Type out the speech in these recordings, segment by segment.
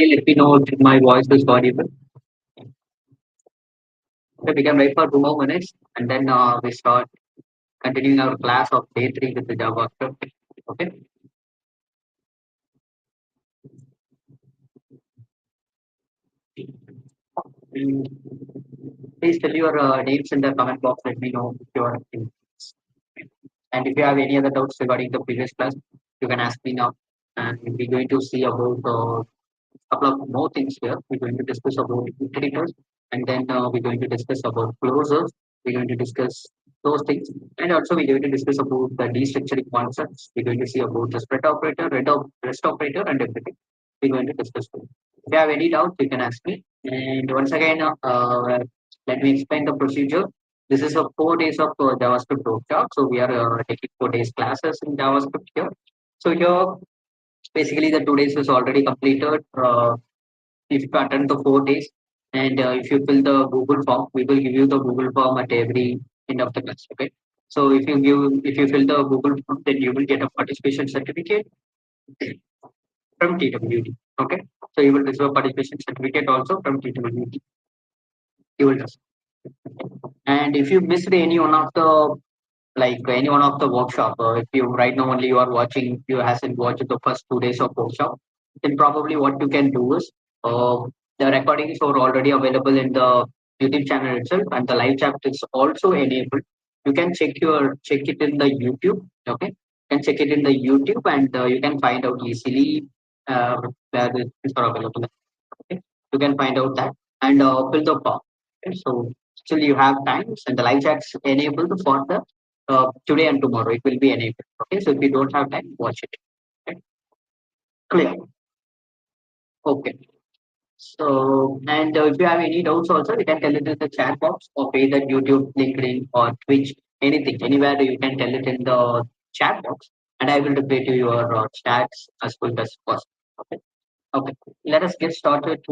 Let me know if my voice is audible. Okay, we can wait for 2 more minutes and then we start continuing our class of day 3 with the JavaScript. Okay. Mm, Please tell your names in the comment box. Let me know if you are in. And if you have any other doubts regarding the previous class, you can ask me now. And we're going to see about couple of more things here. We're going to discuss about iterators, and then we're going to discuss about closures. We're going to discuss those things, and also we're going to discuss about the destructuring concepts. We're going to see about the spread operator, rest operator, and everything. We're going to discuss them. If you have any doubts, you can ask me. And once again, let me explain the procedure. This is a 4 days of JavaScript workshop. So we are taking 4 days classes in JavaScript here. So here basically the 2 days is already completed. If you attend the 4 days and if you fill the Google form, we will give you the Google form at every end of the class. Okay. So if you fill the Google form, then you will get a participation certificate from TWD. Okay. So you will receive a participation certificate also from TWD. You will receive. And if you missed any one of the any one of the workshop, if you right now only you are watching, you hasn't watched the first 2 days of workshop, then probably what you can do is the recordings are already available in the YouTube channel itself, and the live chat is also enabled. You can check it in the YouTube. Okay, you can check it in the YouTube, and you can find out easily where it is available. Okay, you can find out that and fill the form. Okay? So still you have times, and the live chats enabled for the today and tomorrow. It will be enabled. Okay, so if you don't have time, watch it. Okay? Clear. Okay. So, and if you have any doubts also, you can tell it in the chat box or either YouTube, LinkedIn, or Twitch, anything, anywhere you can tell it in the chat box, and I will reply to your chats as quick as possible. Okay. Okay. Let us get started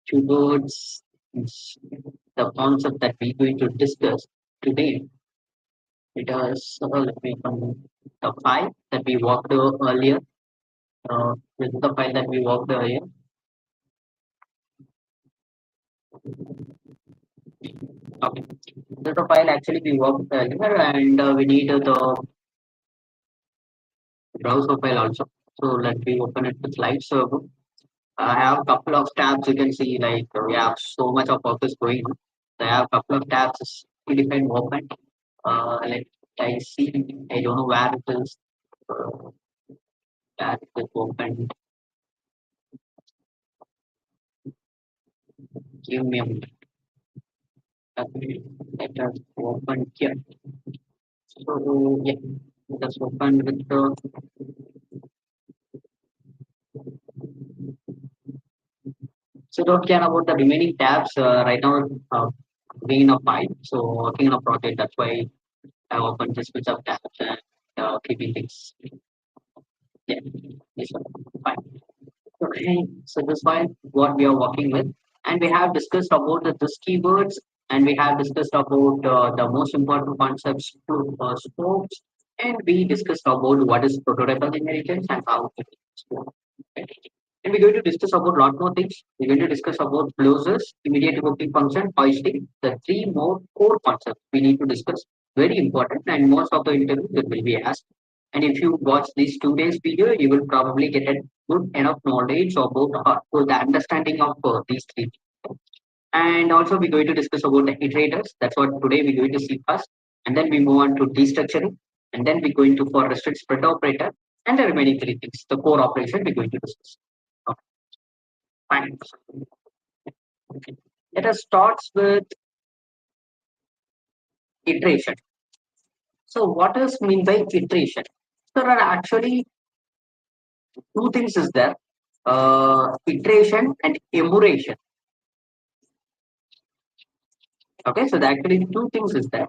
towards the concept that we're going to discuss today. It is let me open the file that we worked earlier. This is the file that we worked earlier. Okay. This is the file actually we worked earlier, and we need the browser file also. So let me open it with live server. I have a couple of tabs. You can see we have so much of work is going on. So I have a couple of tabs different open. Let I see. I don't know where it is. Uh, that is open. Give me a minute. Okay, let us open here. So yeah, let us open with the so don't care about the remaining tabs right now. Being in a file, so working on a project. That's why I opened this with of tabs and keeping things. Yeah, this one fine. Okay, so this file what we are working with, and we have discussed about this keywords, and we have discussed about the most important concepts to scopes, and we discussed about what is prototypal inheritance and how it is. Okay. And we're going to discuss about a lot more things. We're going to discuss about closures, immediate evoking function, hoisting, the three more core concepts we need to discuss. Very important, and most of the interviews that will be asked. And if you watch these 2 days video, you will probably get a good enough knowledge about the understanding of these three. And also we're going to discuss about the iterators. That's what today we're going to see first. And then we move on to destructuring. And then we're going to for restrict spread operator and the remaining three things. The core operation we're going to discuss. Okay, fine. Okay. Let us start with iteration. So what does mean by iteration? There are actually two things is there. Iteration and emuration. Okay, so there are actually two things is there.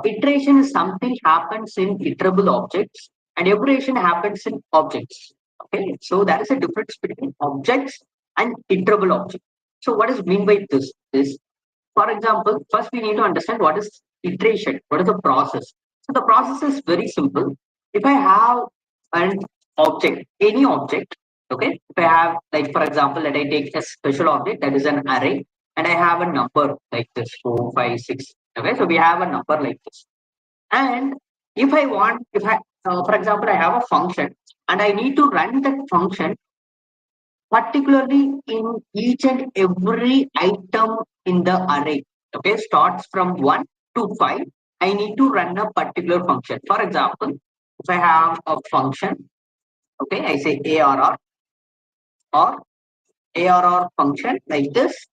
Iteration is something happens in iterable objects, and emuration happens in objects. Okay, so there is a difference between objects and iterable objects. So what is mean by this? Is for example, first we need to understand what is iteration. What is the process? So the process is very simple. If I have an object, any object, Okay, if I have, like, for example, let I take a special object that is an array, and I have a number like this 4, 5, 6. Okay, so we have a number like this. And if I want, if I, for example, I have a function and I need to run that function particularly in each and every item in the array. Okay, starts from 1 to 5. I need to run a particular function. For example, if I have a function, okay, I say ARR or ARR function like this,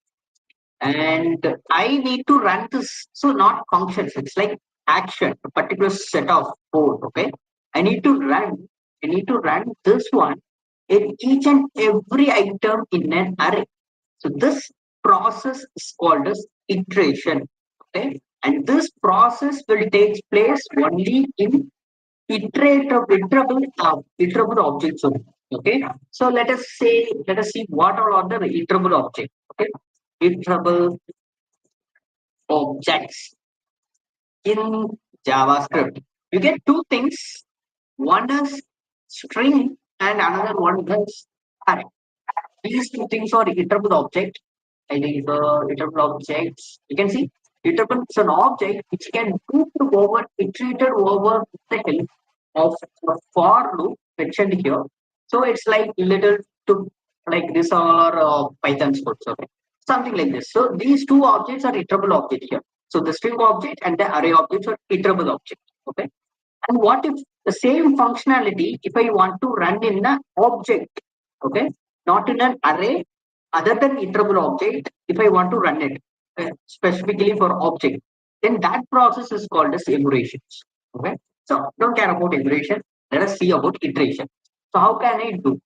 and I need to run this. So not functions, it's like action, a particular set of code. Okay, I need to run. I need to run this one in each and every item in an array. So this process is called as iteration. Okay, and this process will take place only in iterable objects only. Okay, so let us see what all are the iterable objects. Okay, iterable objects in JavaScript. You get two things. One is string and another one is array. These two things are iterable object. I think iterable objects. You can see iterable is an object which can move over, iterated over the help of a for loop mentioned here. So it's like little to like this all are Python scripts, okay? Something like this. So these two objects are iterable object here. So the string object and the array objects are iterable object. Okay. And what if the same functionality, if I want to run in an object, okay, not in an array, other than iterable object, if I want to run it specifically for object, then that process is called as iterations. Okay, so don't care about iteration. Let us see about iteration. So how can I do?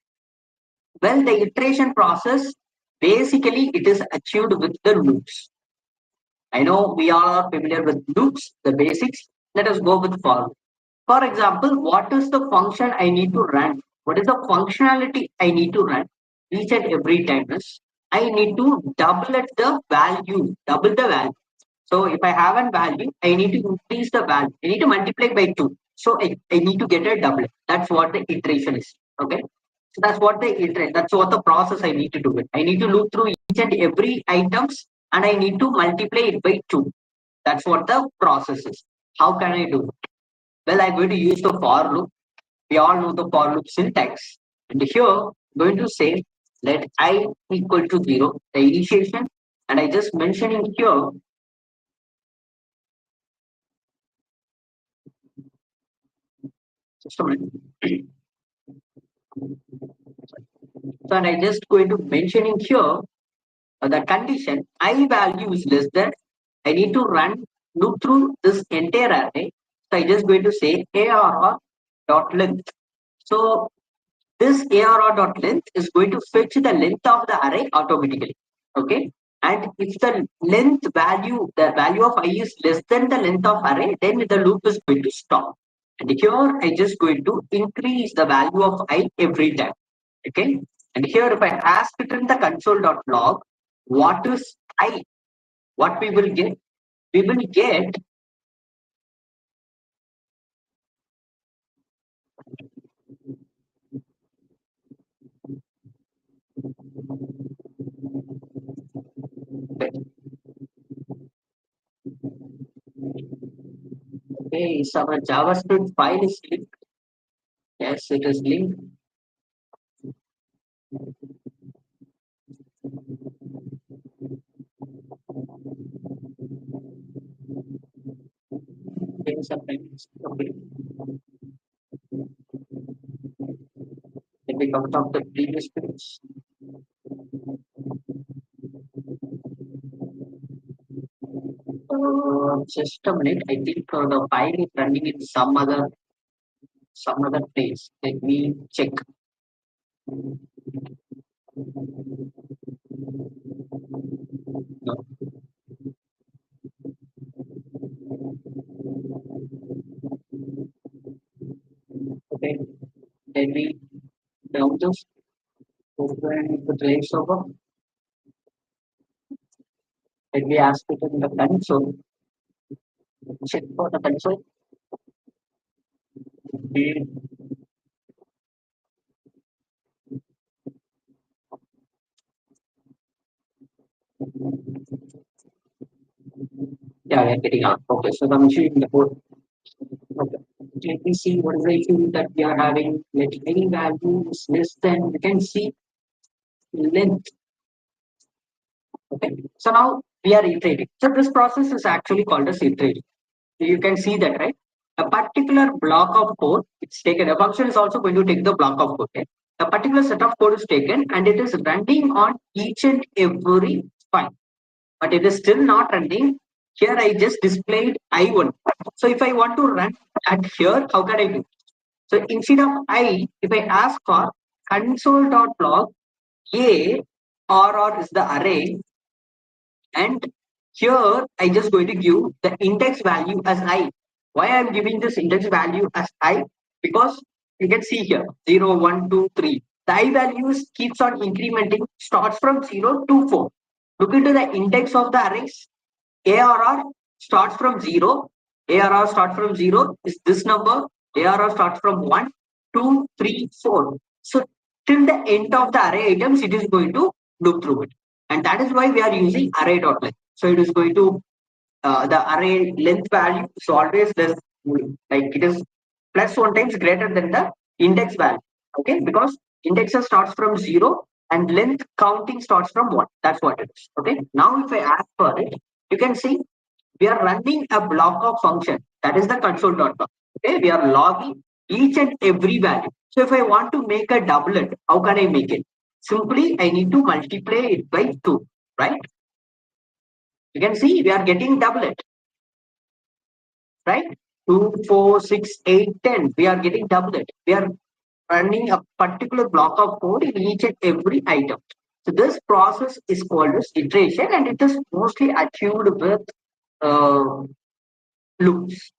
Well, the iteration process basically it is achieved with the loops. I know we all are familiar with loops, the basics. Let us go with for. For example, what is the function I need to run? What is the functionality I need to run each and every time is I need to double the value. So if I have a value, I need to increase the value. I need to multiply by 2. So I need to get a double. That's what the iteration is. Okay. So that's what the iterate. That's what the process I need to do it. I need to look through each and every items and I need to multiply it by 2. That's what the process is. How can I do it? Well, I'm going to use the for loop. We all know the for loop syntax. And here, I'm going to say let I equal to 0, the initiation. And I just mentioning here, just a minute. So, and I just going to mentioning here the condition I value is less than, I need to run loop through this entire array. So I just going to say arr dot length. So this arr dot length is going to fetch the length of the array automatically. Okay. And if the length value, the value of I is less than the length of array, then the loop is going to stop. And here I just going to increase the value of I every time. Okay. And here if I ask it in the console.log, what is I? What we will get? We will get okay, so our JavaScript file is linked. Yes, it is linked. Okay, sometimes. Okay. Let me come out of the previous page. Just a minute. I think the file is running in some other place. Let me check. No. Okay. Let me down this. Open the drive server. Let me ask it in the console. Check for the console. Okay. Yeah, we are getting out. Okay, so I'm issuing the code. Okay. Let me see what is the issue that we are having. Let any value is less than, we can see length. Okay, so now we are iterating. So this process is actually called as iterating. You can see that, right? A particular block of code, it's taken. A function is also going to take the block of code. Okay? A particular set of code is taken and it is running on each and every file. But it is still not running. Here I just displayed I1. So if I want to run at here, how can I do? So instead of I, if I ask for console.log A, R is the array, and here I just going to give the index value as I. Why I'm giving this index value as I? Because you can see here 0, 1, 2, 3. The I values keeps on incrementing, starts from 0 to 4. Look into the index of the arrays. ARR starts from 0. ARR starts from 0 is this number. ARR starts from 1, 2, 3, 4. So till the end of the array items, it is going to loop through it. And that is why we are using array.length. So it is going to, the array length value is always less, like it is plus 1 times greater than the index value. Okay, because indexer starts from 0 and length counting starts from 1. That's what it is. Okay, now if I ask for it, you can see we are running a block of function, that is the console.log. Okay, we are logging each and every value. So if I want to make a doublet, how can I make it? Simply I need to multiply it by 2, right? You can see we are getting doublet, right? 2, 4, 6, 8, 10. We are getting doublet. We are running a particular block of code in each and every item. So this process is called as iteration, and it is mostly achieved with uh, loops.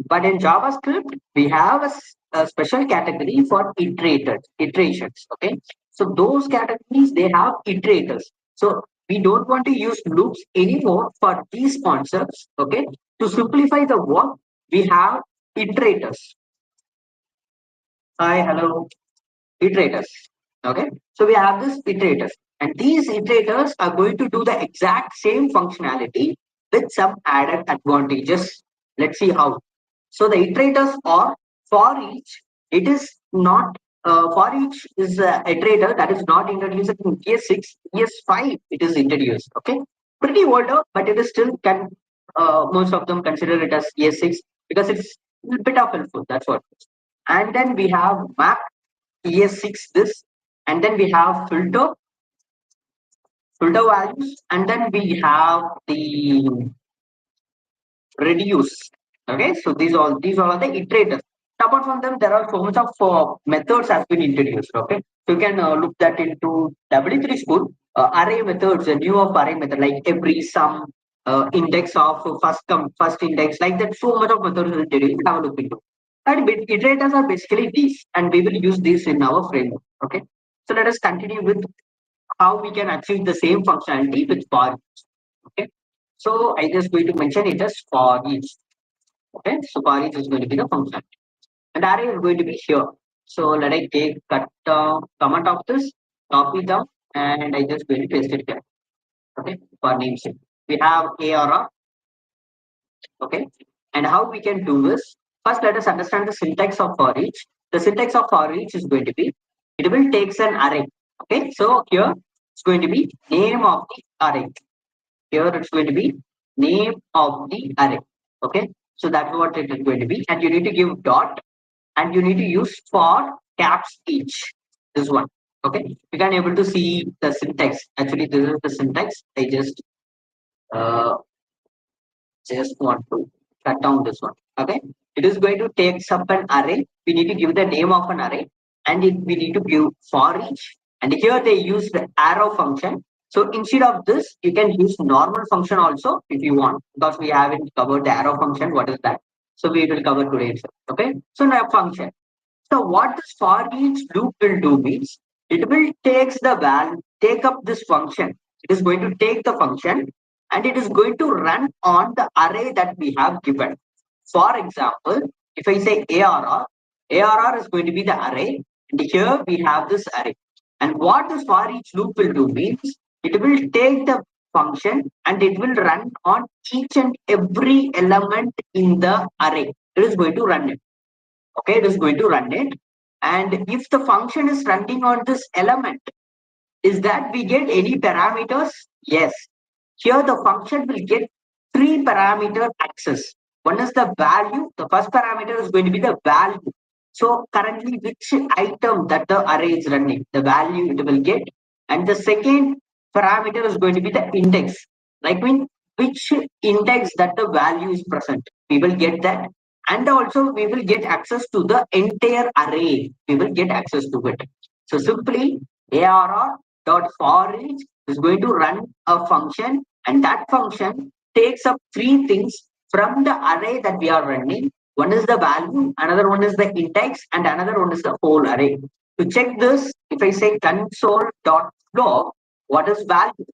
But in JavaScript, we have a special category for iterations. Okay, so those categories, they have iterators. So we don't want to use loops anymore for these concepts. Okay, to simplify the work, we have iterators. Hi, hello, iterators. Okay, so we have this iterators, and these iterators are going to do the exact same functionality with some added advantages. Let's see how. So the iterators are for each. It is not for each is a iterator that is not introduced in ES6, ES5. It is introduced. Okay, pretty older, but it is still can most of them consider it as ES6 because it's a bit of helpful. That's what. And then we have map ES6 this, and then we have filter values, and then we have the reduce. Okay, so these all are the iterators. Apart from them, there are so much of methods has been introduced. Okay, so you can look that into W3 school. Array methods, a new of array method like every sum, index of first index, like that. So much of methods is introduced. Have a look into. And iterators are basically these, and we will use these in our framework. Okay, so let us continue with how we can achieve the same functionality with for each. Okay, so I just going to mention it as for each. Okay, so for each is going to be the function, and array is going to be here. So let I take cut comment of this, copy them, and I just going to paste it here. Okay, for namesake we have ARR. Okay, and how we can do this? First, let us understand the syntax of for each. The syntax of for each is going to be, it will takes an array. Okay, so here it's going to be name of the array. Here it's going to be name of the array. Okay, so that's what it is going to be, and you need to give dot, and you need to use for caps each. This one. Okay, you can able to see the syntax. Actually, this is the syntax. I uh, just want to cut down this one. Okay, it is going to take up an array. We need to give the name of an array, and we need to give for each. And here they use the arrow function. So instead of this, you can use normal function also if you want, because we haven't covered the arrow function. What is that? So we will cover today itself. Okay, so now function. So what this for each loop will do means it will takes the value, take up this function. It is going to take the function and it is going to run on the array that we have given. For example, if I say ARR, ARR is going to be the array, and here we have this array. And what this for each loop will do means it will take the function and it will run on each and every element in the array. It is going to run it. Okay, it is going to run it. And if the function is running on this element, is that we get any parameters? Yes. Here the function will get 3 parameter access. One is the value. The first parameter is going to be the value. So currently which item that the array is running, the value it will get. And the second parameter is going to be the index. Like which index that the value is present. We will get that. And also we will get access to the entire array. We will get access to it. So simply ARR dot for each is going to run a function, and that function takes up 3 things from the array that we are running. One is the value, another one is the index, and another one is the whole array. To check this, if I say console.log, what is value?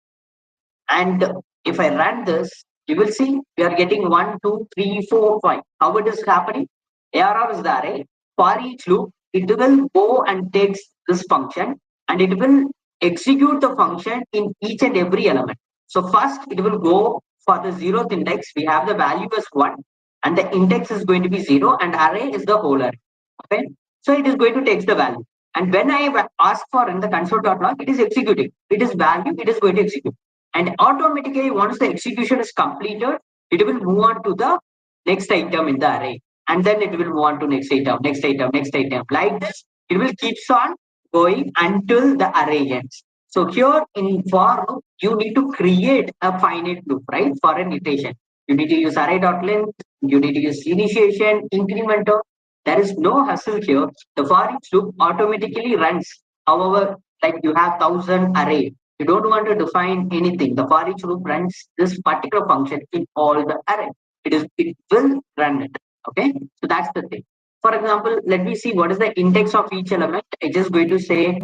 And if I run this, you will see we are getting 1, 2, 3, 4, 5. How it is happening? ARR is the array. For each loop, it will go and takes this function and it will execute the function in each and every element. So first it will go for the 0th index. We have the value as 1 and the index is going to be 0 and array is the whole array. Okay. So it is going to take the value. And when I ask for in the console.log, it is executing. It is value, it is going to execute. And automatically once the execution is completed, it will move on to the next item in the array. And then it will move on to next item, next item, next item. Like this, it will keeps on going until the array ends. So here in for loop, you need to create a finite loop, right? For an iteration. You need to use array.length, you need to use initiation, incrementer. There is no hassle here. The for each loop automatically runs. However, like you have 1000 array. You don't want to define anything. The for each loop runs this particular function in all the array. It will run it. Okay. So that's the thing. For example, let me see what is the index of each element. I'm just going to say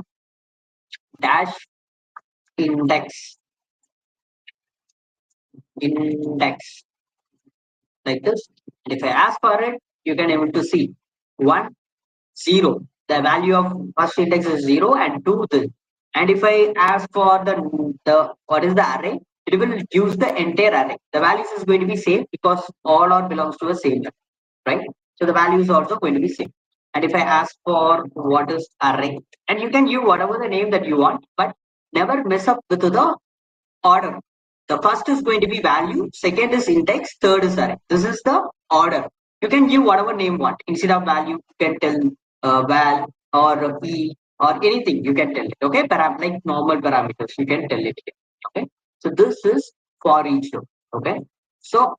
dash index like this. And if I ask for it, you can able to see 1, 0. The value of first index is 0 and 2 this. And if I ask for the what is the array, it will use the entire array. The values is going to be same because all are belongs to a same array, right? So the value is also going to be same. And if I ask for what is array, and you can use whatever the name that you want, but never mess up with the order. The first is going to be value, second is index, third is array. This is the order. You can give whatever name you want. Instead of value, you can tell val or e or anything. You can tell it. Okay, like normal parameters, you can tell it. Okay, so this is for each loop. Okay, so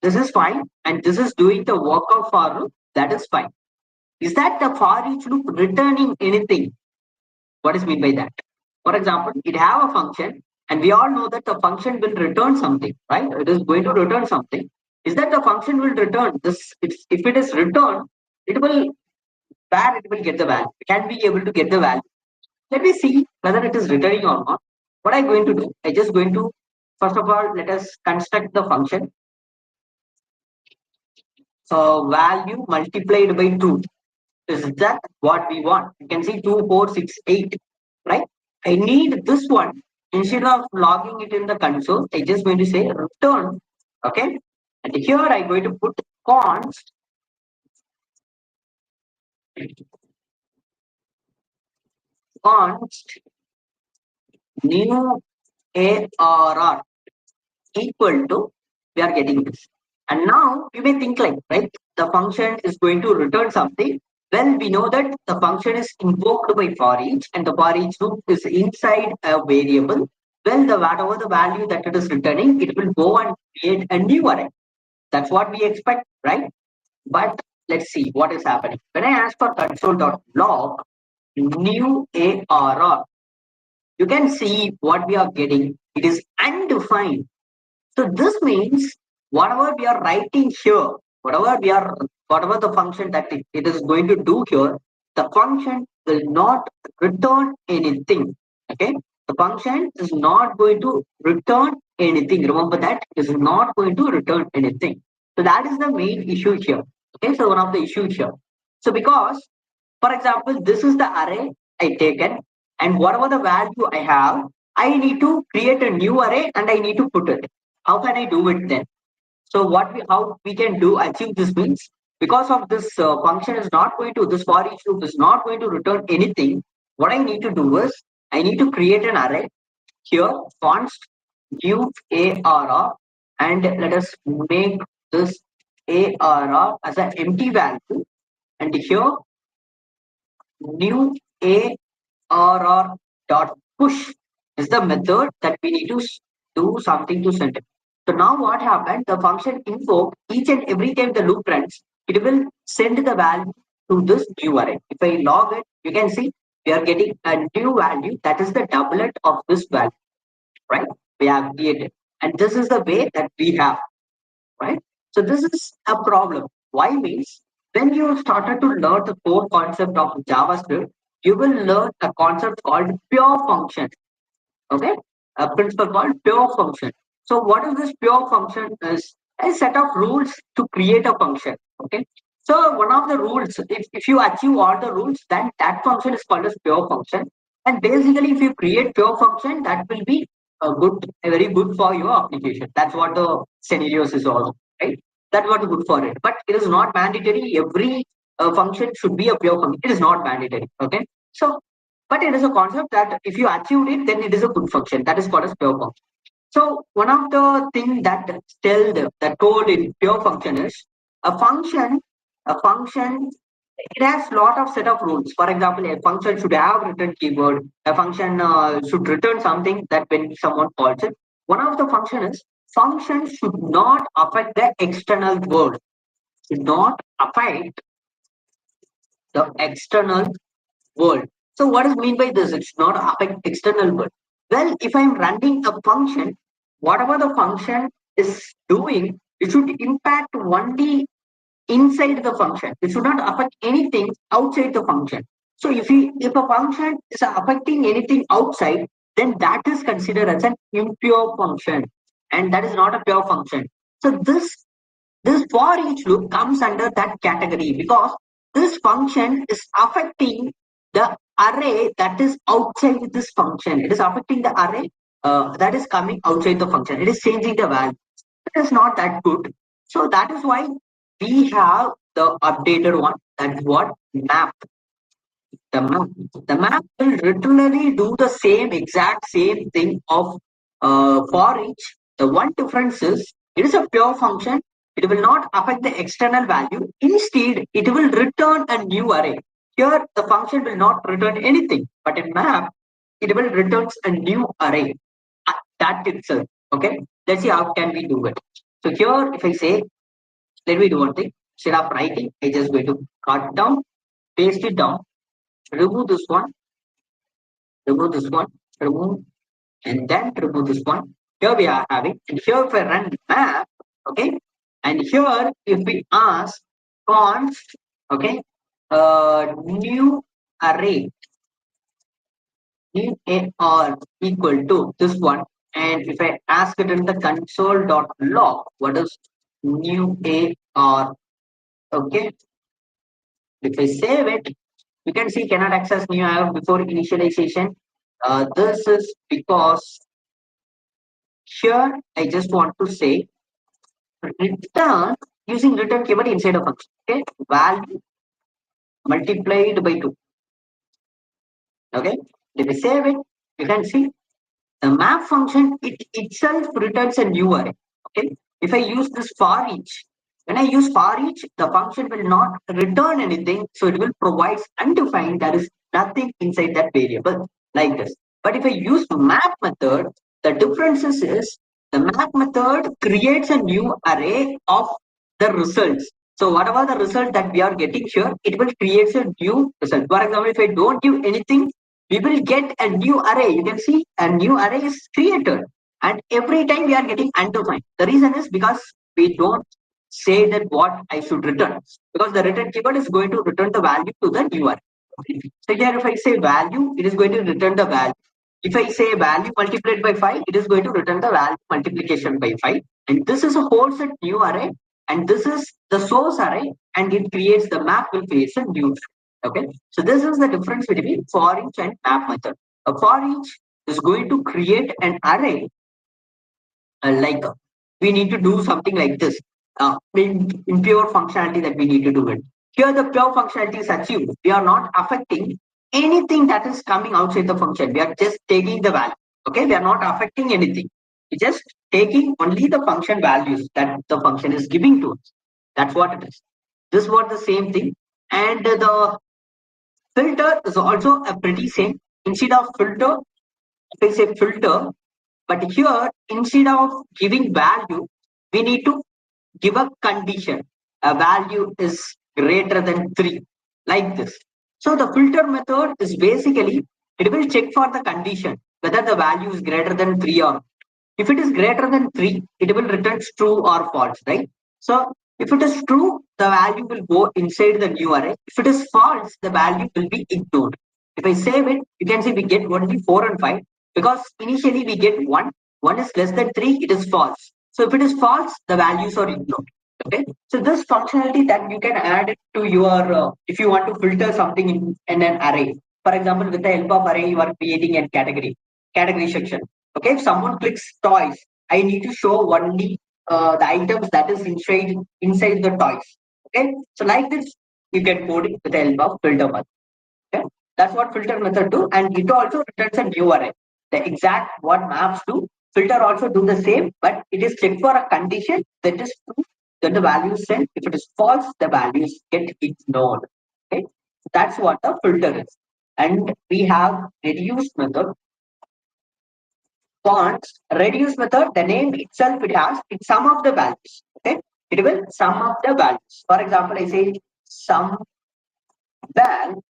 this is fine, and this is doing the work of for loop. That is fine. Is that the for each loop returning anything? What is mean by that? For example, it have a function, and we all know that the function will return something, right? It is going to return something. Is that the function will return this? If it is returned, it will where it will get the value. Can we able to get the value? Let me see whether it is returning or not. What I'm going to do, I just going to first of all let us construct the function. So value multiplied by 2. Is that what we want? You can see 2, 4, 6, 8, right? I need this one. Instead of logging it in the console, I just going to say return. Okay. And here I'm going to put const new ARR equal to, we are getting this. And now you may think like, right, the function is going to return something. Well, we know that the function is invoked by for each, and the for each loop is inside a variable. Well, whatever the value that it is returning, it will go and create a new array. That's what we expect, right? But let's see what is happening. When I ask for console.log new ARR, you can see what we are getting. It is undefined. So this means whatever we are writing here, whatever the function that it is going to do here, the function will not return anything. Okay, the function is not going to return anything. Remember that it is not going to return anything. So that is the main issue here. Okay, so one of the issues here. So because, for example, this is the array I taken, and whatever the value I have, I need to create a new array and I need to put it. How can I do it then? So how we can do achieve this means, because of this function is not going to, this for each loop is not going to return anything. What I need to do is I need to create an array here, const new arr, and let us make this arr as an empty value, and here new arr dot push is the method that we need to do something to send it. So now what happened? The function invoke each and every time the loop runs, it will send the value to this new array. If I log it, you can see we are getting a new value that is the doublet of this value, right? We have created, and this is the way that we have, right? So this is a problem. Why means when you started to learn the core concept of JavaScript, you will learn a concept called pure function. Okay, a principle called pure function. So what is this pure function? Is a set of rules to create a function. Okay, so one of the rules, if you achieve all the rules, then that function is called as pure function. And basically, if you create pure function, that will be a very good for your application. That's what the scenarios is all, right? That's what is good for it. But it is not mandatory. Every function should be a pure function. It is not mandatory. Okay, so but it is a concept that if you achieved it, then it is a good function. That is called as pure function. So one of the things that told in pure function is a function, a function, it has lot of set of rules. For example, a function should have return keyword. A function should return something that when someone calls it. One of the function is function should not affect the external world. Should not affect the external world. So what is mean by this? It should not affect external world. Well, if I'm running a function, whatever the function is doing, it should impact only inside the function. It should not affect anything outside the function. So if a function is affecting anything outside, then that is considered as an impure function, and that is not a pure function. So this for each loop comes under that category because this function is affecting the array that is outside this function. It is affecting the array that is coming outside the function. It is changing the value. It is not that good. So that is why we have the updated one. That is what map. The map. The map will literally do the same exact same thing of for each. The one difference is it is a pure function. It will not affect the external value. Instead, it will return a new array. Here, the function will not return anything, but in map, it will return a new array. That itself. Okay. Let's see how can we do it. So here, if I say, let me do one thing. Instead of writing, I just going to cut down, paste it down, remove this one, remove this one, remove, and then remove this one. Here we are having, and here if I run map, okay, and here if we ask const, okay, new array, new AR equal to this one, and if I ask it in the console.log, what is new AR, okay, if I save it, you can see cannot access new AR before initialization. This is because here I just want to say return using return keyword inside a function. Okay, value multiplied by 2. Okay, if we save it, you can see the map function it itself returns a new array. Okay, if I use this for each, when I use for each, the function will not return anything, so it will provide undefined. There is nothing inside that variable like this. But if I use map method, the difference is the map method creates a new array of the results. So whatever the result that we are getting here, it will create a new result. For example, if I don't give anything, we will get a new array. You can see a new array is created, and every time we are getting undefined. The reason is because we don't say that what I should return, because the return keyword is going to return the value to the new array. Okay. So here if I say value, it is going to return the value. If I say value multiplied by 5, it is going to return the value multiplication by 5. And this is a whole set new array, and this is the source array, and it creates the map will create a new. Okay, so this is the difference between for each and map method. For each, is going to create an array like we need to do something like this in pure functionality that we need to do it. Here the pure functionality is achieved. We are not affecting anything that is coming outside the function. We are just taking the value. Okay, we are not affecting anything. We're just taking only the function values that the function is giving to us. That's what it is. This was the same thing. And the filter is also a pretty same. Instead of filter, if I say filter, but here, instead of giving value, we need to give a condition. A value is greater than 3, like this. So the filter method is basically, it will check for the condition, whether the value is greater than 3 or not. If it is greater than 3, it will return true or false, right? So if it is true, the value will go inside the new array. If it is false, the value will be ignored. If I save it, you can see we get only 4 and 5 because initially we get 1. 1 is less than 3, it is false. So if it is false, the values are ignored. Okay. So this functionality that you can add it to your, if you want to filter something in an array. For example, with the help of array, you are creating a category section. Okay, if someone clicks toys, I need to show only the items that is inside the toys. Okay, so like this, you can code it with the help of filter method. Okay, that's what filter method do, and it also returns a new array. The exact what maps do, filter also do the same, but it is checked for a condition that is true, then the value is sent. If it is false, the values get ignored. Okay, that's what the filter is. And we have reduce method. Fonts reduce method, the name itself it has, it's sum of the values. Okay, it will sum of the values. For example, I say sum val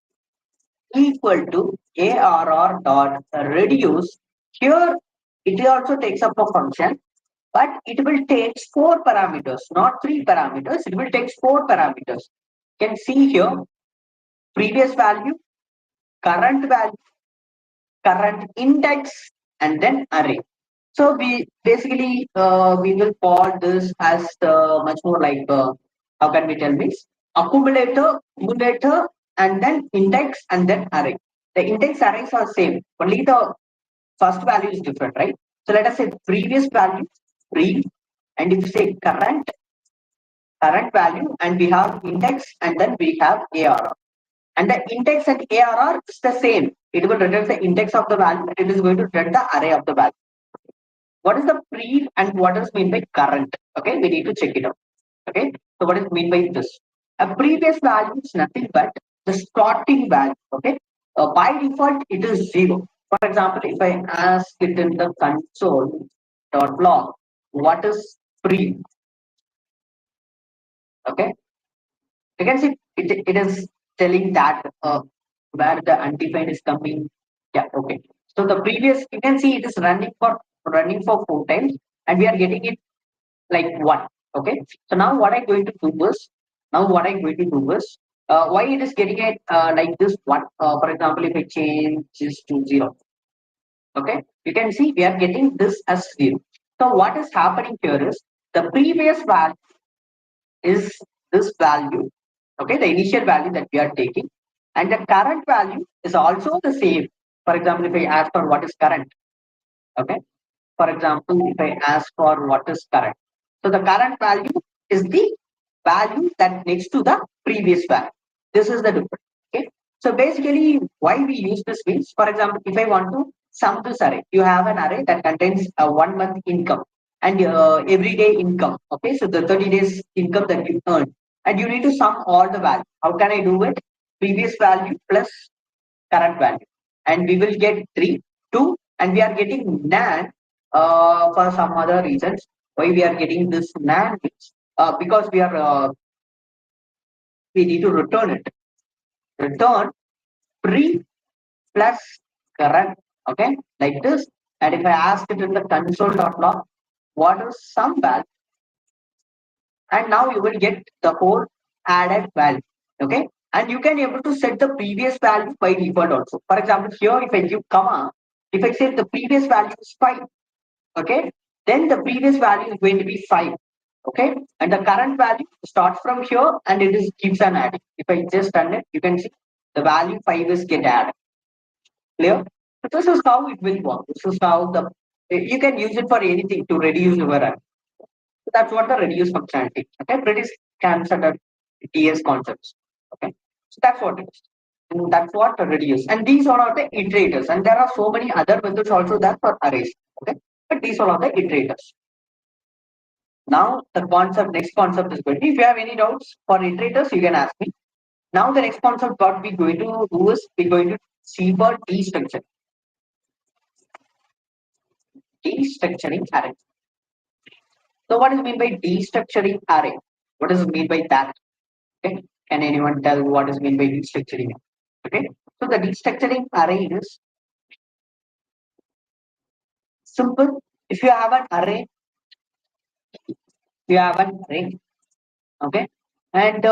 equal to arr dot reduce. Here it also takes up a function, but it will take 4 parameters, not 3 parameters. It will take 4 parameters. You can see here previous value, current value, current index, and then array. So we basically we will call this as much more like how can we tell this accumulator, and then index and then array. The index arrays are same. Only the first value is different, right? So let us say previous value, pre, and if you say current value, and we have index, and then we have ARR. And the index and ARR is the same. It will return the index of the value, and it is going to return the array of the value. What is the pre and what is mean by current? Okay, we need to check it out. Okay, so what is mean by this? A previous value is nothing but the starting value. Okay, by default it is 0. For example, if I ask it in the console.log, what is pre? Okay, you can see it is telling that where the undefined is coming. Yeah, okay. So the previous, you can see it is running for 4 times, and we are getting it like 1. Okay. So now what I'm going to do is, why it is getting it like this 1. For example, if I change this to 0, okay, you can see we are getting this as 0. So what is happening here is the previous value is this value, okay, the initial value that we are taking, and the current value is also the same. For example, if I ask for what is current, okay, for example, if I ask for what is current, so the current value is the value that next to the previous value. This is the difference. Okay. So basically, why we use this means, for example, if I want to sum this array, you have an array that contains a 1 month income and everyday income. Okay. So the 30 days income that you earn, and you need to sum all the value. How can I do it? Previous value plus current value, and we will get 3, 2, and we are getting NaN for some other reasons. Why we are getting this NaN? Because we need to return it. Return pre plus current. Okay, like this. And if I ask it in the console.log, what is sum value? And now you will get the whole added value. Okay, and you can able to set the previous value by default also. For example, here if I give comma, if I say the previous value is 5, okay, then the previous value is going to be 5. Okay, and the current value starts from here and it is keeps on adding. If I just run it, you can see the value 5 is get added. Clear? This is how it will work. This is how the you can use it for anything to reduce your error. So that's what the reduce functionality. Okay, reduce comes under DS concepts. Okay, so that's what it is. And that's what the reduce. And these all are the iterators. And there are so many other methods also that for arrays. Okay, but these all are the iterators. Now the concept, next concept is going to be, if you have any doubts for iterators, you can ask me. Now the next concept what we're going to do is we're going to see for destructure. Destructuring array. So what is mean by destructuring array? What is mean by that? Okay. Can anyone tell what is mean by destructuring? Okay. So the destructuring array is simple. If you have an array, you have an array. Okay. And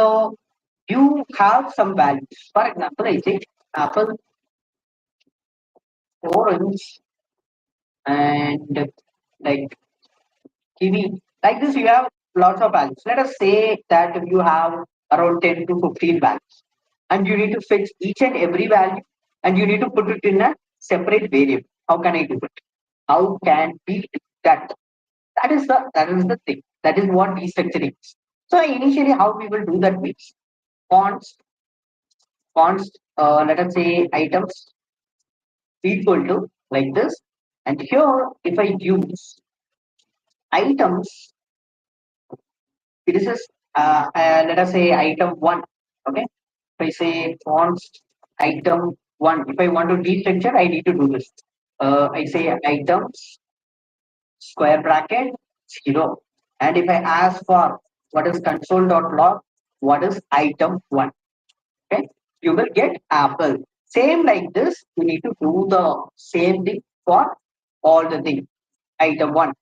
you have some values. For example, I say apple, orange, and like kiwi. Like this, you have lots of values. Let us say that you have around 10 to 15 values, and you need to fix each and every value, and you need to put it in a separate variable. How can I do it? How can we do that? That is the thing. That is what restructuring is. So initially, how we will do that means const let us say items equal to like this, and here if I use items, this is let us say item one. Okay, if I say const item one, if I want to destructure, I need to do this. I say items square bracket 0, and if I ask for what is console.log, what is item one, okay, you will get apple. Same like this, you need to do the same thing for all the things. Item one,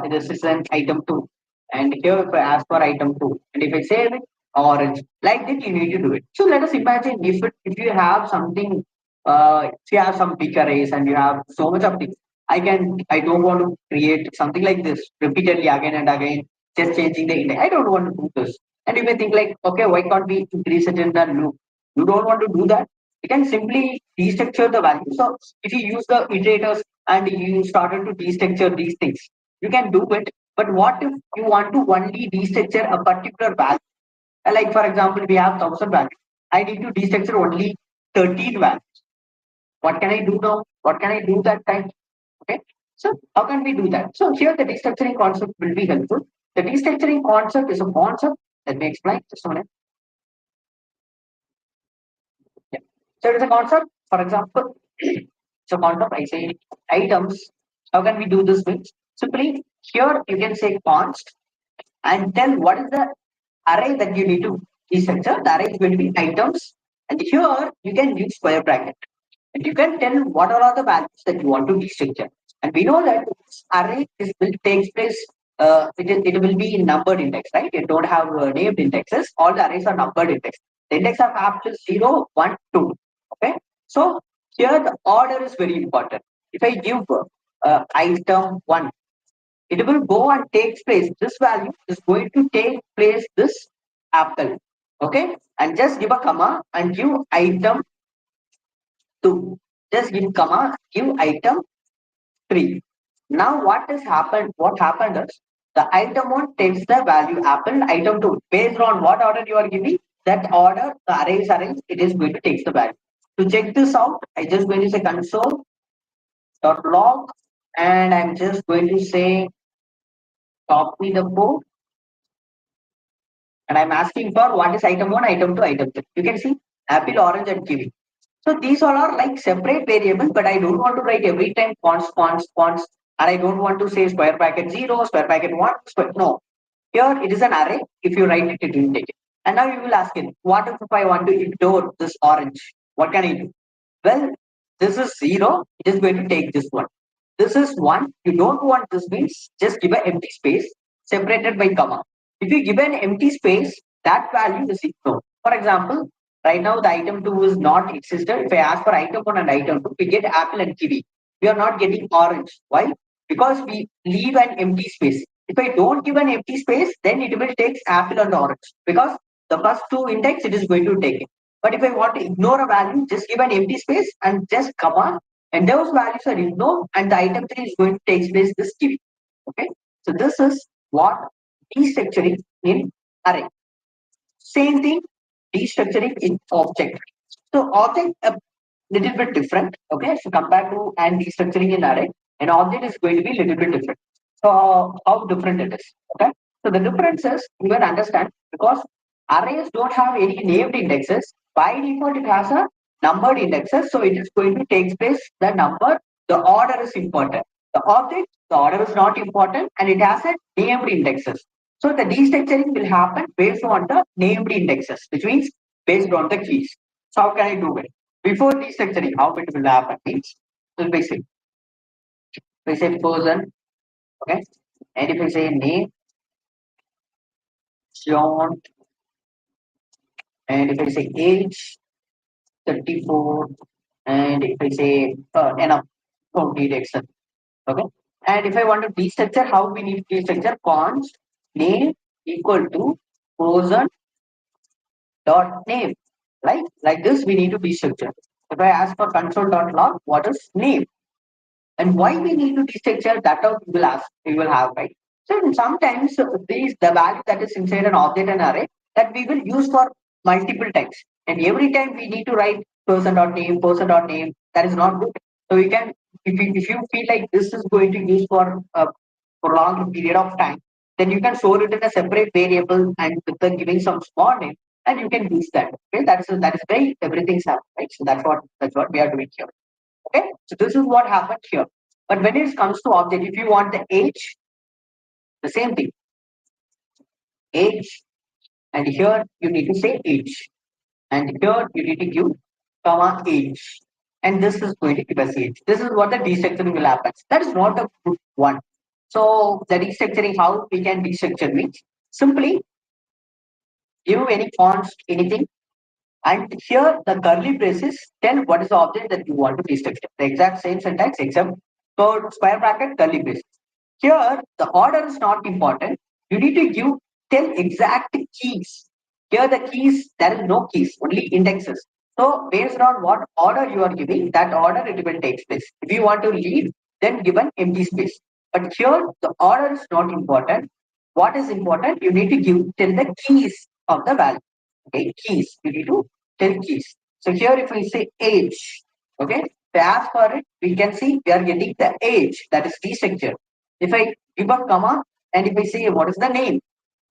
this is an item two, and here if I ask for item two, and if I save it orange, like that you need to do it. So let us imagine if you have something, if you have some big arrays and you have so much of things, I don't want to create something like this repeatedly again and again, just changing the index. I don't want to do this. And you may think like, okay, why can't we increase it in the loop? You don't want to do that. You can simply destructure the value. So if you use the iterators and you started to destructure these things, you can do it. But what if you want to only destructure a particular value? Like for example, we have 1,000 values. I need to destructure only 13 values. What can I do now? What can I do that time? Okay. So how can we do that? So here the destructuring concept will be helpful. The destructuring concept is a concept. Let me explain. Just a minute. Yeah. So it is a concept. For example, it's a concept. I say items. How can we do this? Means simply here you can say const and tell what is the array that you need to destructure. The array is going to be items, and here you can use square bracket, and you can tell what are the values that you want to destructure. And we know that this array will take place. It will be in numbered index, right? It don't have named indexes. All the arrays are numbered index. The index of apple is 0, 1, 2. Okay, so here the order is very important. If I give item 1, it will go and takes place. This value is going to take place this apple. Okay, and just give a comma and give item 2. Just give comma, give item 3. Now what has happened? What happened is the item 1 takes the value apple, item 2. Based on what order you are giving, that order, the array is arranged, it is going to take the value. To check this out, I just going to say console.log, and I'm just going to say copy the code, and I'm asking for what is item 1, item 2, item 3. You can see apple, orange, and kiwi. So these all are like separate variables, but I don't want to write every time const, and I don't want to say square bracket 0, square bracket 1, square, no. Here it is an array. If you write it, it will take it. And now you will ask it, what if I want to ignore this orange? What can I do? Well, this is 0, it is going to take this one. This is 1, you don't want this means just give an empty space separated by comma. If you give an empty space, that value is ignored. For example, right now the item 2 is not existed. If I ask for item 1 and item 2, we get apple and kiwi. We are not getting orange. Why? Because we leave an empty space. If I don't give an empty space, then it will take apple and orange, because the first two index it is going to take it. But if I want to ignore a value, just give an empty space and just comma and those values are ignored, and the item 3 is going to take place this queue. Okay, so this is what destructuring in array. Same thing, destructuring in object. So object a little bit different. Okay, so compared to and destructuring in array, an object is going to be a little bit different. So how different it is? Okay, so the difference is you will understand because arrays don't have any named indexes. By default, it has a numbered indexes. So it is going to take place the number. The order is important. The object, the order is not important, and it has a named indexes. So the destructuring will happen based on the named indexes, which means based on the keys. So how can I do it? Before destructuring, how it will happen means will be say we say person, okay, and if we say name, John, and if I say age, 34, and if I say enough, complete Excel, okay. And if I want to destructure, how we need to destructure const name equal to person dot name, right? Like this, we need to destructure. If I ask for console.log, what is name? And why we need to destructure that out we will ask, we will have, right? So sometimes these the value that is inside an object and array that we will use for multiple times. And every time we need to write person dot name, that is not good. So we can if you feel like this is going to use for a prolonged period of time, then you can store it in a separate variable and with the giving some small name and you can use that. Okay, that is why everything's happening, right? So that's what we are doing here. Okay, so this is what happened here. But when it comes to object, if you want the age, the same thing, age, and here you need to say age, and here you need to give comma age, and this is going to give us age. This is what the destructuring will happen. That is not a good one. So the destructuring, how we can destructure means simply give any const anything, and here the curly braces tell what is the object that you want to destructure. The exact same syntax except so square bracket curly braces. Here, the order is not important. You need to give 10 exact keys. Here, the keys, there is no keys, only indexes. So, based on what order you are giving, that order it will take place. If you want to leave, then give an empty space. But here, the order is not important. What is important? You need to give till the keys of the value. Okay, keys. You need to tell keys. So here, if we say age, okay, to ask for it, we can see we are getting the age that is destructured. If I give a comma and if I say what is the name,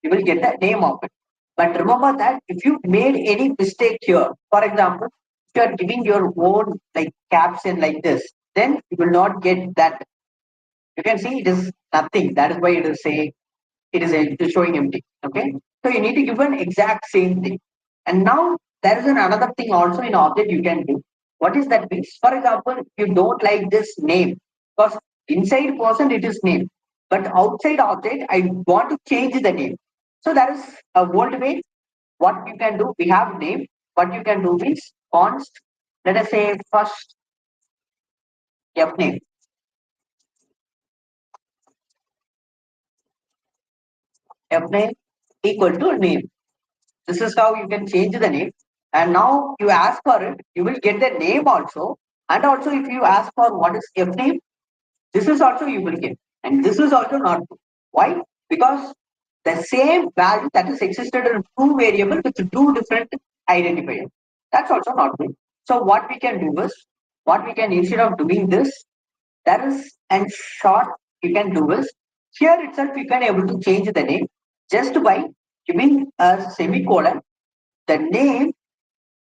you will get the name of it. But remember that if you made any mistake here, for example, if you are giving your own like caption like this, then you will not get that. You can see it is nothing. That is why it is saying it is showing empty. Okay, so you need to give an exact same thing. And now there is another thing also in object you can do. What is that means? For example, if you don't like this name, because inside person it is name, but outside object I want to change the name. So that is a old way. What you can do, we have name. What you can do is const. Let us say first f name, f name equal to name. This is how you can change the name. And now you ask for it, you will get the name also. And also if you ask for what is f name, this is also you will get. And this is also not good. Why? Because the same value that is existed in two variable with two different identifiers. That's also not good. So what we can do is, what we can instead of doing this, that is and short you can do is here itself you can able to change the name just by giving a semicolon. The name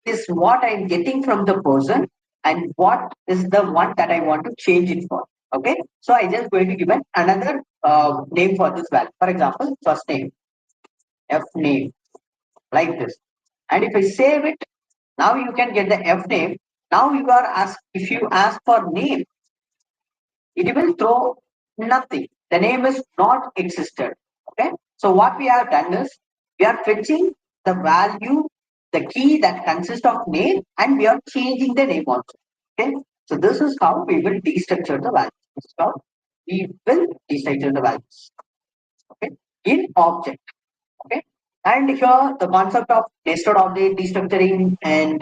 is what I'm getting from the person and what is the one that I want to change it for. Okay, so I just going to give another name for this value. For example, first name, f name, like this. And if I save it, now you can get the f name. Now you are asked if you ask for name, it will throw nothing. The name is not existed. Okay. So what we have done is we are fetching the value, the key that consists of name, and we are changing the name also. Okay. So this is how we will destructure the values. This is how we will destructure the values. Okay. In object. Okay. And here the concept of nested object destructuring and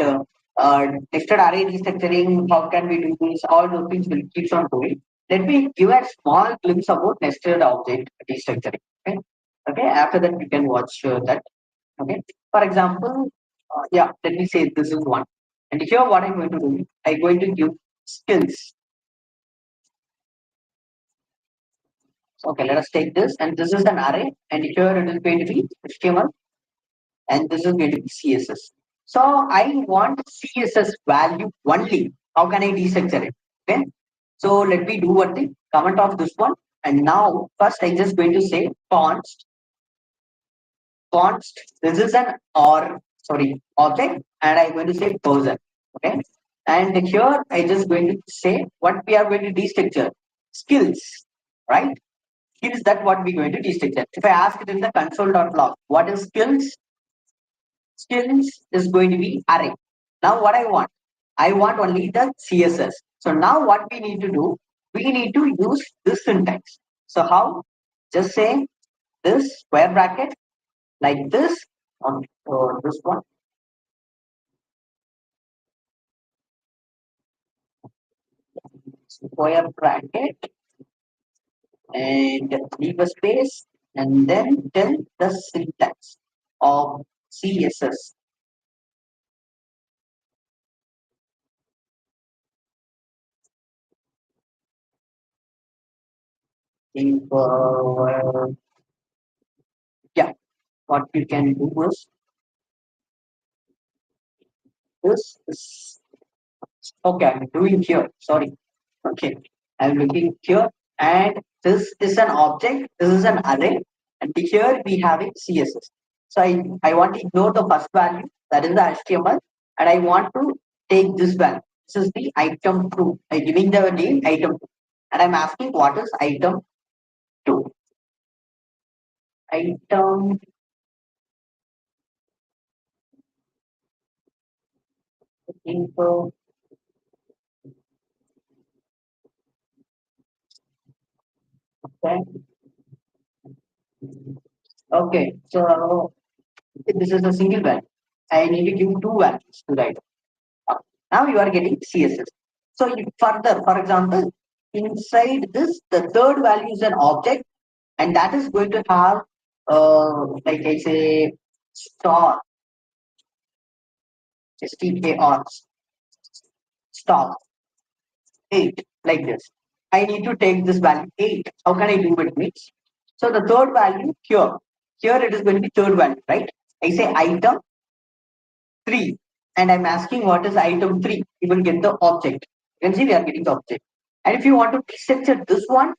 Nested array restructuring, how can we do this? All those things will keep on going. Let me give a small glimpse about nested object restructuring. Okay. Okay. After that, you can watch that. Okay. For example, yeah, let me say this is one. And here, what I'm going to do, I'm going to give skills. Okay, let us take this, and this is an array, and here it is going to be HTML, and this is going to be CSS. So I want CSS value only. How can I destructure it? Okay. So let me do one thing, comment off this one. And now first I just going to say const. This is an object, and I'm going to say person. Okay. And here I just going to say what we are going to destructure. Skills, right? Skills that what we're going to destructure. If I ask it in the console.log, what is skills? Skills is going to be array. Now what I want only the CSS. So now what we need to do, we need to use this syntax. So how? Just say this square bracket like this on this one. Square bracket and leave a space and then tell the syntax of CSS. If, yeah, what you can do is this is okay. I'm doing here. Sorry. Okay. I'm looking here, and this is an object. This is an array, and here we have a CSS. So I want to ignore the first value that is the HTML, and I want to take this value. This is the item two. I'm giving the name item two, and I'm asking what is item two. Item info. Okay. Okay. So this is a single value. I need to give two values to the item. Now you are getting CSS. So further, for example, inside this, the third value is an object, and that is going to have, like I say, star, STAR, star, 8, like this. I need to take this value 8. How can I do it? Means, so the third value here it is going to be third value, right? I say item 3, and I'm asking what is item 3. You will get the object. You can see we are getting the object. And if you want to restructure this one,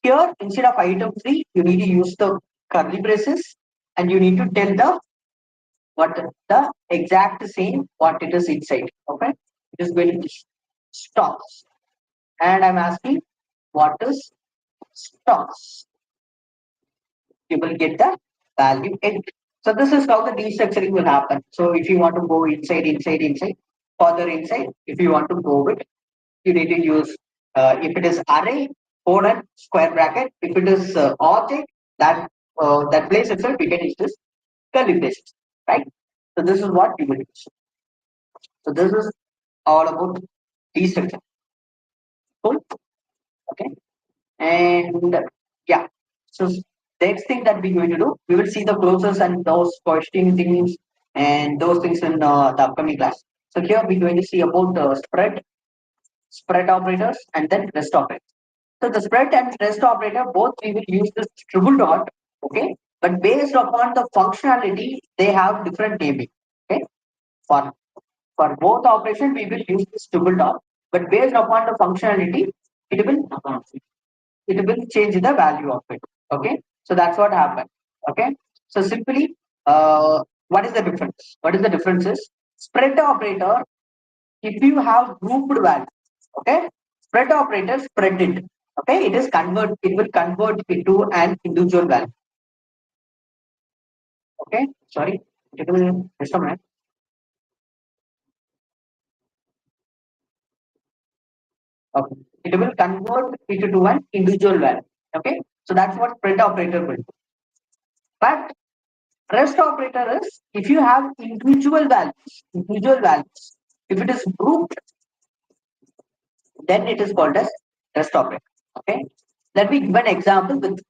here instead of item 3, you need to use the curly braces, and you need to tell the what the exact same what it is inside. Okay, it is going to be stocks, and I'm asking what is stocks. You will get the value 8. So this is how the destructuring will happen. So if you want to go inside, further inside, if you want to go with, you need to use if it is array, colon, square bracket. If it is object, that place itself, you can use this curly braces, right? So this is what you will use. So this is all about destructure. Cool. Okay. And yeah. So next thing that we're going to do, we will see the closures and those questioning things and those things in the upcoming class. So here we're going to see about the spread operators, and then rest operators. So the spread and rest operator, both we will use this triple dot, okay? But based upon the functionality, they have different naming, okay? For for both operations, we will use this triple dot, but based upon the functionality, it will it will change the value of it, okay? So that's what happened, okay? So simply, what is the difference? What is the difference is spread operator. If you have grouped value, okay, spread operator spread it, okay, it will convert into an individual value, okay. Sorry, it will just a minute. Okay, it will convert it to an individual value, okay. So that's what spread operator will do. But rest operator is if you have individual values, If it is grouped, then it is called as rest operator. Okay. Let me give an example with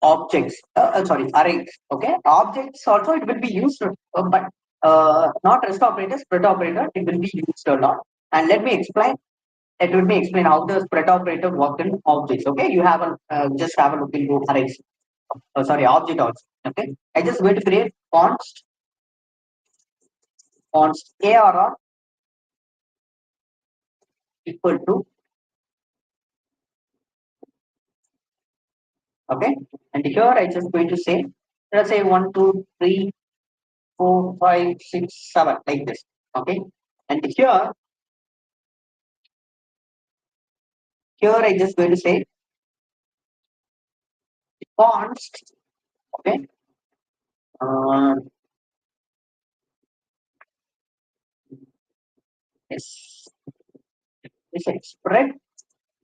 objects. Sorry, arrays. Okay. Objects also it will be used, but not rest operator, spread operator. It will be used a lot. And let me explain. Let me explain how the spread operator works in objects. Okay. You have a just have a look into arrays. Sorry, object also. Okay. I just going to create const arr equal to, okay, and here I just going to say, let's say 1 2 3 4 5 6 7 like this. Okay, and here I just going to say const, okay, uh, yes, this spread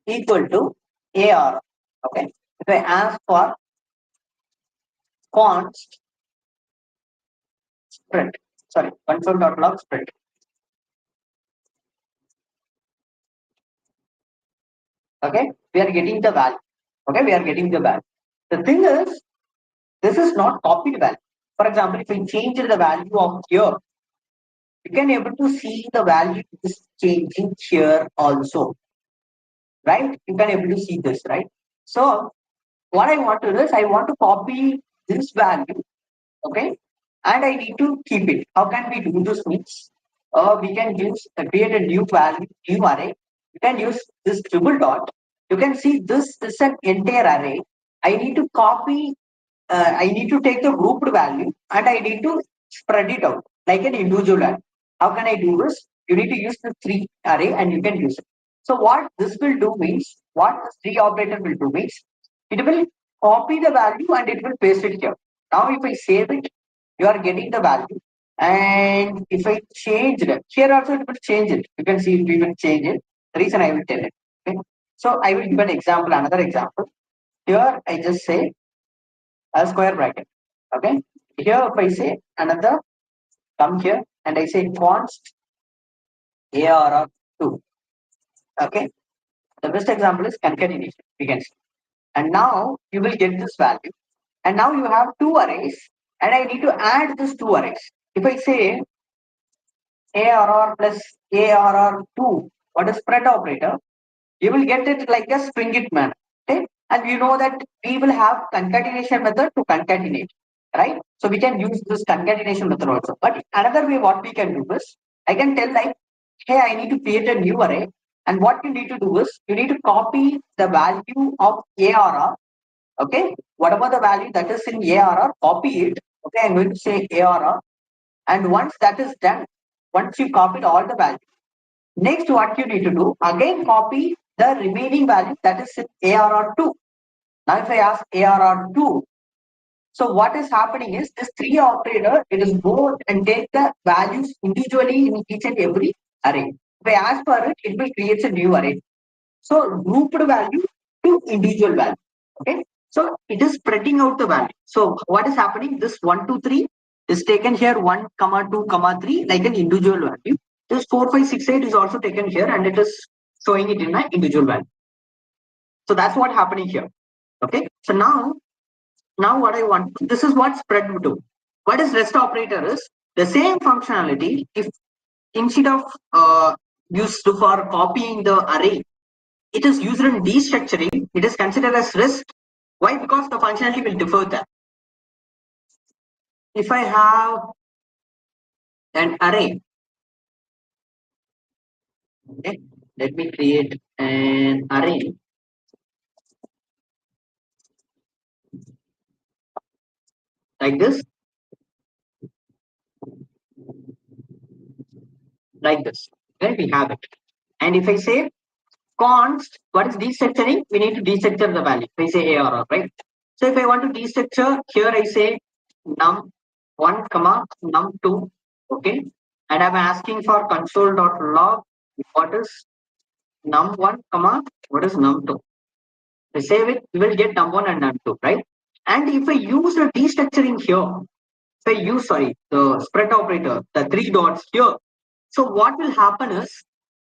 equal to AR. Okay, if I ask for const spread, sorry, console.log spread. Okay, we are getting the value. Okay, we are getting the value. The thing is, this is not copied value. For example, if I change the value of here, you can able to see the value is changing here also, right? You can able to see this, right? So what I want to do is I want to copy this value, okay, and I need to keep it. How can we do this? Means we can use create a new value, new array. You can use this triple dot. You can see this is an entire array. I need to copy. I need to take the grouped value and I need to spread it out like an individual array. How can I do this? You need to use the three array and you can use it. So what this will do means, what this three operator will do means, it will copy the value and it will paste it here. Now if I save it, you are getting the value. And if I change it, here also it will change it. You can see we will change it. The reason I will tell it. Okay. So I will give an example, another example. Here I just say a square bracket. Okay. Here if I say another, come here and I say const ARR2. Okay. The best example is concatenation. We can see. And now you will get this value. And now you have two arrays and I need to add these two arrays. If I say ARR plus ARR2, what is spread operator? You will get it like a string it manner. Okay. And you know that we will have concatenation method to concatenate, right? So we can use this concatenation method also. But another way what we can do is, I can tell like, hey, I need to create a new array. And what you need to do is, you need to copy the value of ARR. Okay. Whatever the value that is in ARR, copy it. Okay. I'm going to say ARR. And once that is done, once you copied all the value, next what you need to do, again copy the remaining value that is in ARR2. Now if I ask ARR2, so what is happening is this three operator, it is go and take the values individually in each and every array. If I ask for it, it will create a new array. So grouped value to individual value. Okay. So it is spreading out the value. So what is happening? This 1 2 3 is taken here 1 comma 2 comma 3 like an individual value. This 4 5 6 8 is also taken here and it is showing it in an individual value. So that's what happening here. Okay. So now what I want, this is what spread will do. What is rest operator is the same functionality. If instead of used for copying the array, it is used in destructuring, it is considered as rest. Why? Because the functionality will differ there. If I have an array, okay, let me create an array like this, then we have it. And if I say const, what is destructuring? We need to destructure the value. If I say ARR, right? So if I want to destructure, here I say num1 comma num2, okay, and I'm asking for console.log what is num1 comma what is num2. I save it, we will get num1 and num2, right? And if I use the destructuring here, if I use the spread operator, the three dots here, So what will happen is,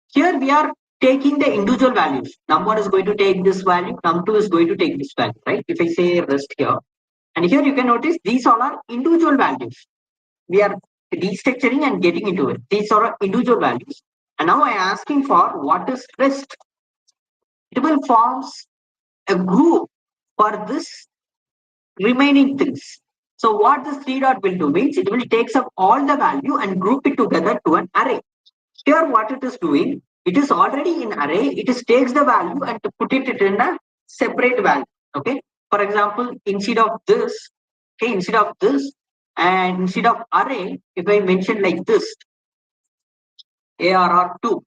here we are taking the individual values. Num1 is going to take this value, num2 is going to take this value, right? If I say rest here, and here you can notice these all are individual values. We are restructuring and getting into it. These are individual values. And now I am asking for what is rest. It will forms a group for this remaining things. So what this three dot will do means it will take up all the value and group it together to an array. Here what it is doing, it is already in array, it is takes the value and to put it in a separate value. Okay. For example, instead of this, okay, instead of this and instead of array, if I mention like this, ARR2,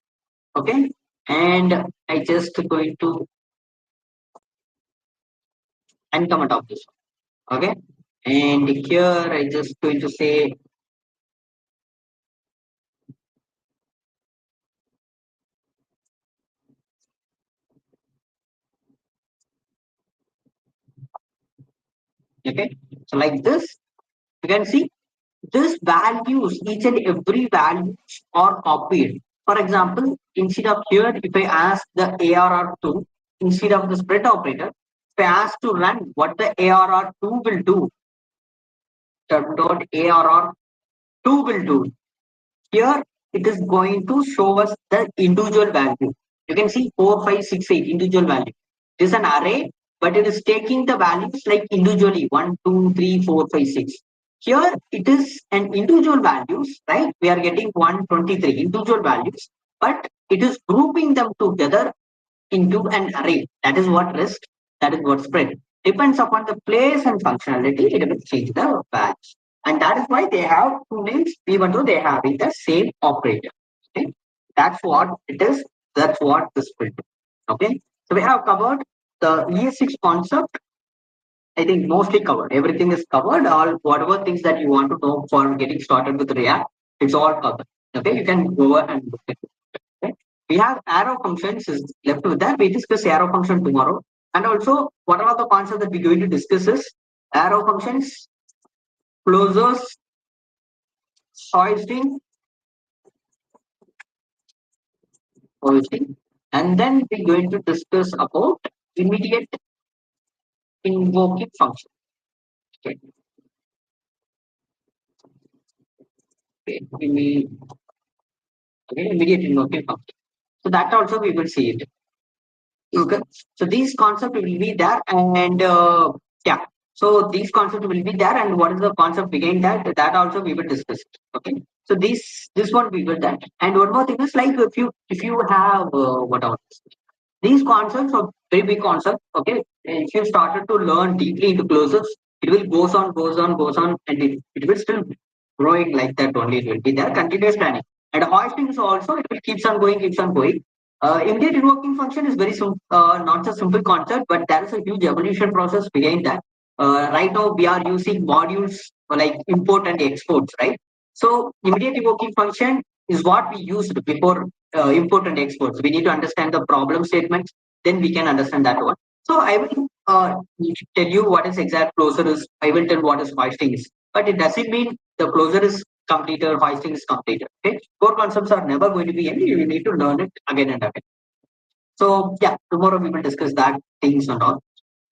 okay, and I just going to uncomment of this, okay, and here I just going to say okay. So like this, you can see this values, each and every values are copied. For example, instead of here, if I ask the ARR2, instead of the spread operator, if I ask to run what the ARR2 will do, dot ARR2 will do. Here it is going to show us the individual value. You can see 4, 5, 6, 8 individual value. It is an array, but it is taking the values like individually 1, 2, 3, 4, 5, 6. Here it is an individual values, right? We are getting 123 individual values, but it is grouping them together into an array. That is what rest, that is what spread. Depends upon the place and functionality, it will change the values. And that is why they have two names, even though they have the same operator. Okay, that's what it is. That's what the spread. Okay, so we have covered the ES6 concept. I think mostly covered. Everything is covered. All whatever things that you want to know for getting started with React, it's all covered. Okay, you can go and look at it. Okay. We have arrow functions is left with that. We discuss arrow function tomorrow. And also, whatever the concept that we're going to discuss is arrow functions, closures, hoisting, hoisting, and then we're going to discuss about immediate invoking function. Okay. Okay. Immediate invoking function. So that also we will see it. Okay. So these concepts will be there, and yeah. So these concepts will be there, and what is the concept behind that? That also we will discuss it. Okay. So this one we will that, and one more thing is like if you have whatever these concepts are very big concept. Okay, if you started to learn deeply into closures, it will goes on, and it will still growing like that only. It will be there continuous planning. And hoisting is also it will keeps on going, keeps on going. Immediate invoking function is very not a simple concept, but there is a huge evolution process behind that. Right now we are using modules like import and exports, right? So immediate invoking function is what we used before import and exports. We need to understand the problem statements, then we can understand that one. So I will tell you what is exact closure is. I will tell what is hoisting is, but it doesn't mean the closure is completed, hoisting is completed. Okay, core concepts are never going to be ended. You need to learn it again and again. So yeah, tomorrow we will discuss that things and all.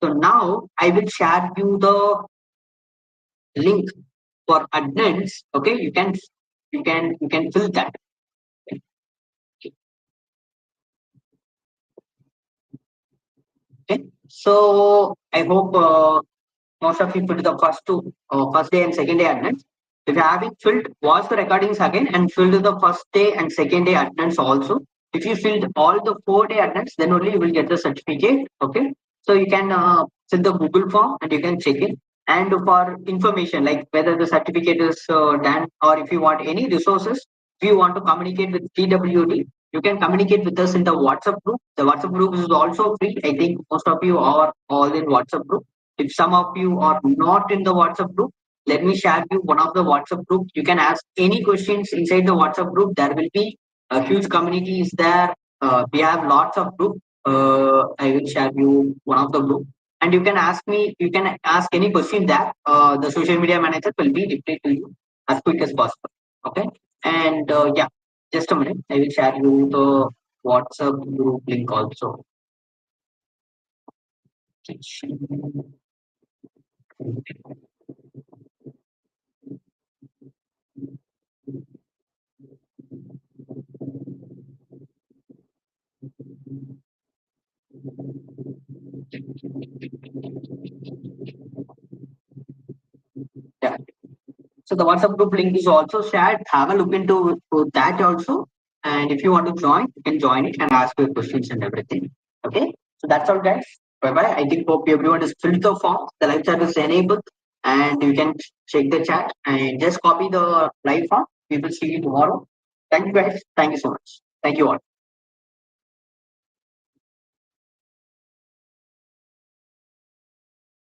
So now I will share you the link for admins. Okay, you can fill that. Okay, so I hope most of you filled the first day and second day attendance. If you haven't filled, watch the recordings again and filled the first day and second day attendance also. If you filled all the 4-day attendance, then only you will get the certificate. Okay, so you can fill the Google form and you can check it. And for information like whether the certificate is done, or if you want any resources, if you want to communicate with TWD, you can communicate with us in the WhatsApp group. The WhatsApp group is also free. I think most of you are all in WhatsApp group. If some of you are not in the WhatsApp group, let me share you one of the WhatsApp group. You can ask any questions inside the WhatsApp group. There will be a huge community is there. We have lots of group. I will share you one of the group, and you can ask me. You can ask any question that the social media manager will be reply to you as quick as possible. Okay, and yeah. Just a minute. I will share you the WhatsApp group link also. Yeah. So the WhatsApp group link is also shared. Have a look into that also. And if you want to join, you can join it and ask your questions and everything. Okay. So that's all, guys. Bye bye. I think hope everyone has filled the form. The live chat is enabled, and you can check the chat and just copy the live form. We will see you tomorrow. Thank you, guys. Thank you so much. Thank you all.